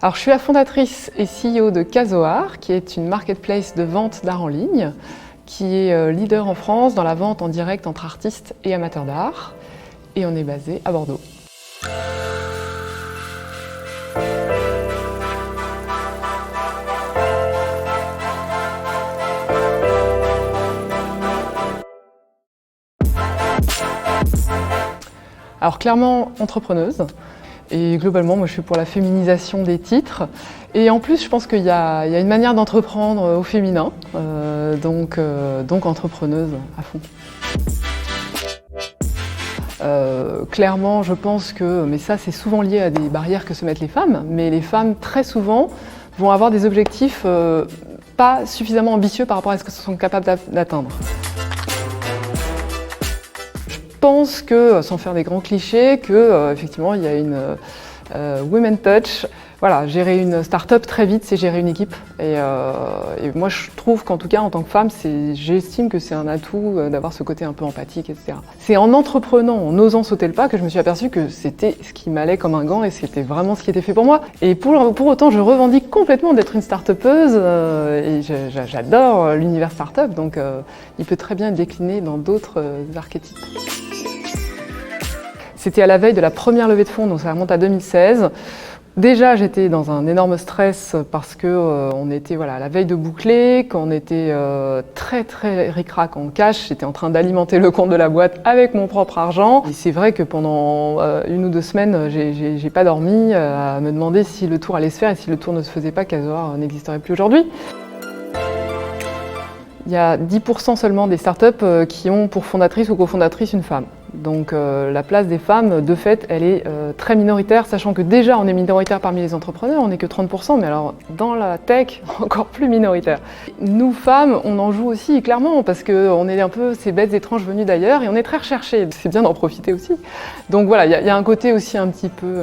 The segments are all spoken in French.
Alors, je suis la fondatrice et CEO de Casoar, qui est une marketplace de vente d'art en ligne, qui est leader en France dans la vente en direct entre artistes et amateurs d'art. Et on est basé à Bordeaux. Alors clairement entrepreneuse, et globalement moi je suis pour la féminisation des titres, et en plus je pense qu'il y a une manière d'entreprendre au féminin, donc entrepreneuse à fond. Clairement je pense que, mais ça c'est souvent lié à des barrières que se mettent les femmes, mais les femmes très souvent vont avoir des objectifs pas suffisamment ambitieux par rapport à ce qu'elles sont capables d'atteindre. Je pense que, sans faire des grands clichés, effectivement il y a une women touch. Voilà, gérer une start-up très vite, c'est gérer une équipe. Et moi je trouve qu'en tout cas en tant que femme, j'estime que c'est un atout d'avoir ce côté un peu empathique, etc. C'est en entreprenant, en osant sauter le pas, que je me suis aperçue que c'était ce qui m'allait comme un gant et c'était vraiment ce qui était fait pour moi. Et pour autant, je revendique complètement d'être une start-upeuse et j'adore l'univers start-up, donc il peut très bien être décliné dans d'autres archétypes. C'était à la veille de la première levée de fonds, donc ça remonte à 2016. Déjà, j'étais dans un énorme stress parce que on était à la veille de boucler, qu'on était très ric-rac en cash. J'étais en train d'alimenter le compte de la boîte avec mon propre argent. Et c'est vrai que pendant 1 ou 2 semaines, j'ai pas dormi à me demander si le tour allait se faire et si le tour ne se faisait pas, Casoar n'existerait plus aujourd'hui. Il y a 10% seulement des startups qui ont pour fondatrice ou cofondatrice une femme. Donc la place des femmes, de fait, elle est très minoritaire, sachant que déjà on est minoritaire parmi les entrepreneurs, on n'est que 30%, mais alors dans la tech, encore plus minoritaire. Nous femmes, on en joue aussi clairement, parce qu'on est un peu ces bêtes étranges venues d'ailleurs, et on est très recherchées, c'est bien d'en profiter aussi. Donc voilà, il y a un côté aussi un petit peu,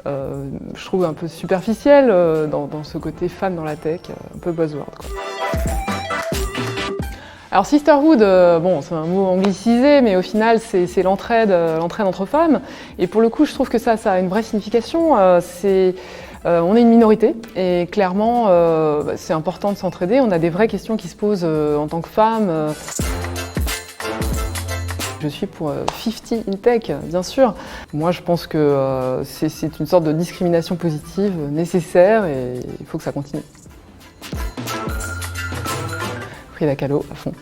je trouve un peu superficiel dans ce côté femme dans la tech, un peu buzzword, quoi. Alors sisterhood, c'est un mot anglicisé, mais au final c'est l'entraide entre femmes. Et pour le coup, je trouve que ça a une vraie signification. On est une minorité et clairement c'est important de s'entraider. On a des vraies questions qui se posent en tant que femme. Je suis pour 50 in tech, bien sûr. Moi, je pense que c'est une sorte de discrimination positive nécessaire et il faut que ça continue. Frida Kahlo à fond.